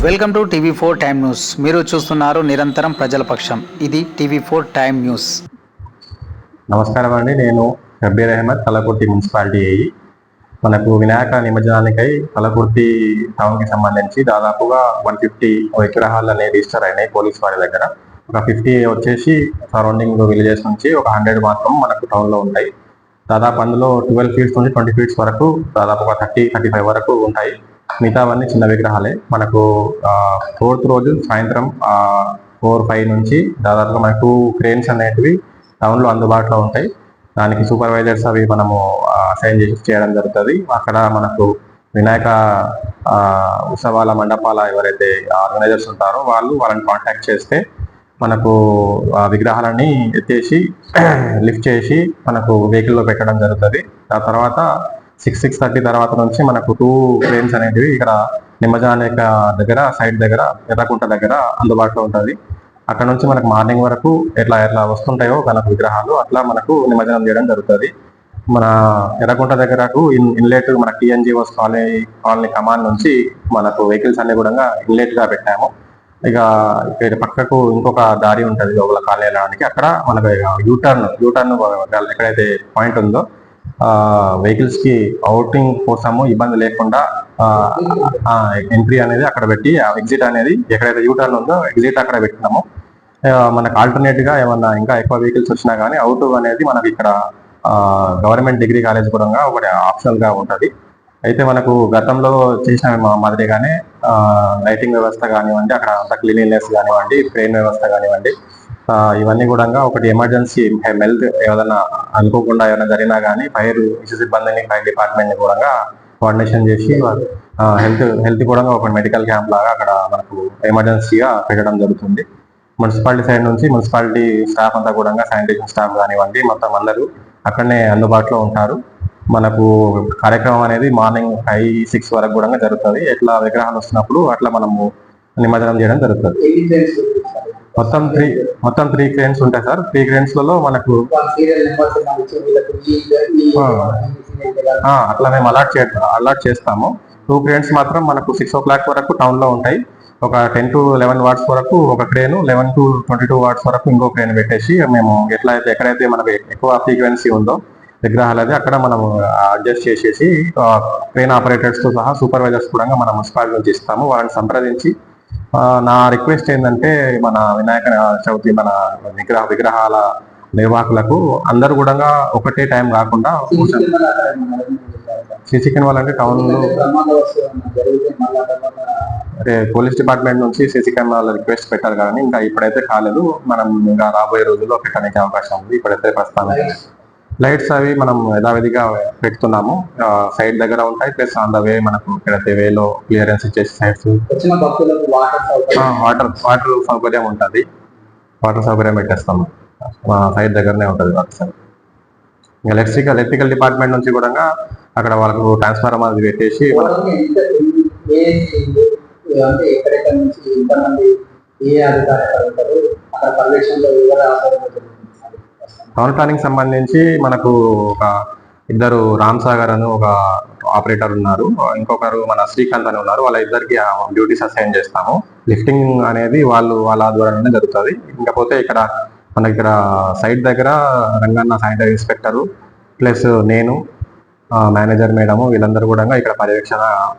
Welcome to టీవీ4 time news. మీరు చూస్తున్నారు నిరంతరం ప్రజల పక్షం. ఇది టీవీ4 టైమ్ న్యూస్. నమస్కారం అండి. నేను షబ్బీర్ అహ్మద్, కలకుర్తి మున్సిపాలిటీ ఏఈ. మనకు వినాయక నిమజ్జనానికై కలకుర్తి టౌన్కి సంబంధించి దాదాపుగా 150 విగ్రహాలు అనేవి రిజిస్టర్ అయినాయి పోలీస్ వారి దగ్గర. ఒక 50 వచ్చేసి సరౌండింగ్ విలేజెస్ నుంచి, ఒక 100 మాత్రం మనకు టౌన్లో ఉంటాయి. దాదాపు అందులో 12 ఫీట్స్ నుంచి 20 ఫీట్స్ వరకు, దాదాపుగా 30-35 వరకు ఉంటాయి. మిగతావన్నీ చిన్న విగ్రహాలే. మనకు 4th రోజు సాయంత్రం 4-5 నుంచి దాదాపుగా మనకు క్రేన్స్ అనేటివి టౌన్లో అందుబాటులో ఉంటాయి. దానికి సూపర్వైజర్స్ అవి మనము అసైన్ చేసి చేయడం జరుగుతుంది. అక్కడ మనకు వినాయక ఉత్సవాల మండపాల ఎవరైతే ఆర్గనైజర్స్ ఉంటారో వాళ్ళని కాంటాక్ట్ చేస్తే మనకు విగ్రహాలని ఎత్తేసి లిఫ్ట్ చేసి మనకు వెహికల్లో పెట్టడం జరుగుతుంది. ఆ తర్వాత 6:30 తర్వాత నుంచి మనకు 2 ట్రైన్స్ అనేటివి ఇక్కడ నిమజ్జనాల దగ్గర సైడ్ దగ్గర ఎర్రకుంట దగ్గర అందుబాటులో ఉంటుంది. అక్కడ నుంచి మనకు మార్నింగ్ వరకు ఎట్లా వస్తుంటాయో మనకు విగ్రహాలు అట్లా మనకు నిమజ్జనం చేయడం జరుగుతుంది. మన ఎర్రకుంట దగ్గరకు ఇన్లెట్ మన టీఎన్జిఓస్ కాలనీ కమాండ్ నుంచి మనకు వెహికల్స్ అన్ని కూడా ఇన్లెట్ గా పెట్టాము. ఇక ఇక్కడ పక్కకు ఇంకొక దారి ఉంటుంది లోపల కాలనీ వెళ్ళడానికి. అక్కడ మనకు యూటర్న్ ఎక్కడైతే పాయింట్ ఉందో వెహికల్స్ కి అవుటింగ్ కోసము ఇబ్బంది లేకుండా ఎంట్రీ అనేది అక్కడ పెట్టి, ఎగ్జిట్ అనేది ఎక్కడైతే యూటర్న్ ఉందో ఎగ్జిట్ అక్కడ పెట్టినాము. మనకు ఆల్టర్నేట్ గా ఏమన్నా ఇంకా ఎక్కువ వెహికల్స్ వచ్చినా కానీ అవుట్ అనేది మనకి ఇక్కడ గవర్నమెంట్ డిగ్రీ కాలేజ్ కూడా ఒకటి ఆప్షనల్ గా ఉంటుంది. అయితే మనకు గతంలో చేసిన మాదిరిగానే లైటింగ్ వ్యవస్థ కానివ్వండి, అక్కడ అంతా క్లీనినెస్ కానివ్వండి, ట్రైన్ వ్యవస్థ కానివ్వండి, ఇవన్నీ కూడా ఒకటి ఎమర్జెన్సీ హెల్త్ ఏదైనా అనుకోకుండా ఏమైనా జరిగినా కానీ ఫైర్ సిబ్బందిని, ఫైర్ డిపార్ట్మెంట్ ని కూడా కోఆర్డినేషన్ చేసి హెల్త్ కూడా ఒక మెడికల్ క్యాంప్ లాగా అక్కడ మనకు ఎమర్జెన్సీగా పెట్టడం జరుగుతుంది. మున్సిపాలిటీ సైడ్ నుంచి మున్సిపాలిటీ స్టాఫ్ అంతా కూడా శానిటేషన్ స్టాఫ్ కానివ్వండి మొత్తం అందరూ అక్కడనే అందుబాటులో ఉంటారు. మనకు కార్యక్రమం అనేది మార్నింగ్ 5-6 వరకు కూడా జరుగుతుంది. ఎట్లా విగ్రహాలు వస్తున్నప్పుడు అట్లా మనము నిమజ్జనం చేయడం జరుగుతుంది. మొత్తం 3 క్రేన్స్ ఉంటాయి సార్. 3 క్రేన్స్ లలో మనకు అట్లా మేము అలాట్ చేస్తాము. 2 క్రేన్స్ మాత్రం మనకు 6 o'clock వరకు టౌన్ లో ఉంటాయి. ఒక 10 to 11 watts వరకు ఒక క్రేను, 11 to 22 watts వరకు ఇంకో క్రేన్ పెట్టేసి మేము ఎక్కడైతే మనకు ఎక్కువ ఫ్రీక్వెన్సీ ఉందో విగ్రహాలది అక్కడ మనం అడ్జస్ట్ చేసేసి క్రేన్ ఆపరేటర్స్ తో సహా సూపర్వైజర్స్ కూడా మన మున్సిపాలిటీ నుంచి ఇస్తాము. వాళ్ళని సంప్రదించి నా రిక్వెస్ట్ ఏంటంటే మన వినాయక చవితి మన విగ్రహాల నిర్వాహకులకు అందరు కూడా ఒకటే టైం కాకుండా సీసీ కెమెరాలు అంటే టౌన్ లో పోలీస్ డిపార్ట్మెంట్ నుంచి సీసీ కెమెరాల రిక్వెస్ట్ పెట్టారు కానీ ఇంకా ఇప్పుడైతే కాలేదు. మనం ఇంకా రాబోయే రోజుల్లో పెట్టడానికి అవకాశం ఉంది. ఇప్పుడైతే ప్రస్తుతానికి లైట్స్ అవి మనం యథావిధిగా పెడుతున్నాము. సైడ్ దగ్గర ఉంటాయి, ప్లస్ ఆన్ ద వే మనకు ఎక్కడైతే వేలో క్లియరెన్స్ ఇచ్చేసి సైడ్స్ వాటర్ సౌకర్యం ఉంటుంది. వాటర్ సౌకర్యం పెట్టేస్తాము. సైడ్ దగ్గరనే ఉంటుంది వాటర్ సైడ్. ఎలక్ట్రికల్ డిపార్ట్మెంట్ నుంచి కూడా అక్కడ వాళ్ళకు ట్రాన్స్ఫార్మర్ అది పెట్టేసి టౌన్ ప్లానింగ్ సంబంధించి మనకు ఒక 2 రామ్ సాగర్ అని ఒక ఆపరేటర్ ఉన్నారు, ఇంకొకరు మన శ్రీకాంత్ అని ఉన్నారు. వాళ్ళ ఇద్దరికి డ్యూటీస్ అసైన్ చేస్తాము. లిఫ్టింగ్ అనేది వాళ్ళ ద్వారానే జరుగుతుంది. ఇంకపోతే మనకి ఇక్కడ సైట్ దగ్గర రంగన్న శానిటరీ ఇన్స్పెక్టరు ప్లస్ నేను మేనేజర్ మేడము వీళ్ళందరూ కూడా ఇక్కడ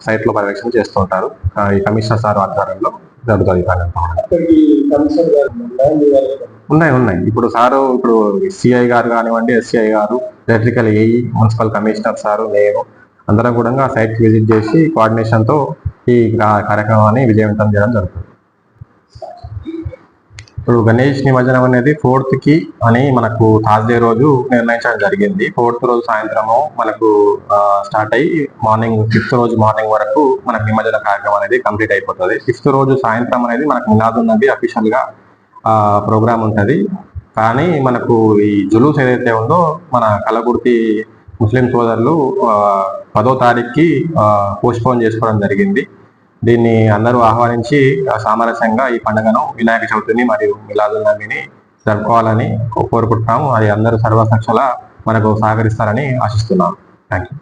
సైట్ లో పర్యవేక్షణ చేస్తూ ఉంటారు. ఈ కమిషనర్ సార్ ఆధ్వర్యంలో జరుగుతుంది. ఉన్నాయి. ఇప్పుడు సిఐ గారు కానివ్వండి, ఎస్సీఐ గారు, electrical AE, municipal commissioner sir, నేను అందరం కూడా సైట్ విజిట్ చేసి కోఆర్డినేషన్ తో ఈ కార్యక్రమాన్ని విజయవంతం చేయడం జరుగుతుంది. ఇప్పుడు గణేష్ నిమజ్జనం అనేది 4th కి అని మనకు థర్స్డే రోజు నిర్ణయించడం జరిగింది. 4th రోజు సాయంత్రము మనకు స్టార్ట్ అయ్యి మార్నింగ్ 5th రోజు మార్నింగ్ వరకు మనకు నిమజ్జన కార్యక్రమం అనేది కంప్లీట్ అయిపోతుంది. 5th రోజు సాయంత్రం అనేది మనకు మిలాదున్ నబీ అఫీషియల్ గా ప్రోగ్రామ్ ఉంటుంది. కానీ మనకు ఈ జులూస్ ఏదైతే ఉందో మన కలకుర్తి ముస్లిం సోదరులు 10వ తారీఖుకి పోస్ట్పోన్ చేసుకోవడం జరిగింది. దీన్ని అందరూ ఆహ్వానించి సామరస్యంగా ఈ పండుగను వినాయక చవితిని మరియు మిలాదున్ నబీని జరుపుకోవాలని కోరుకుంటున్నాము. అది అందరూ సర్వసక్షలా మనకు సహకరిస్తారని ఆశిస్తున్నాము. Thank you.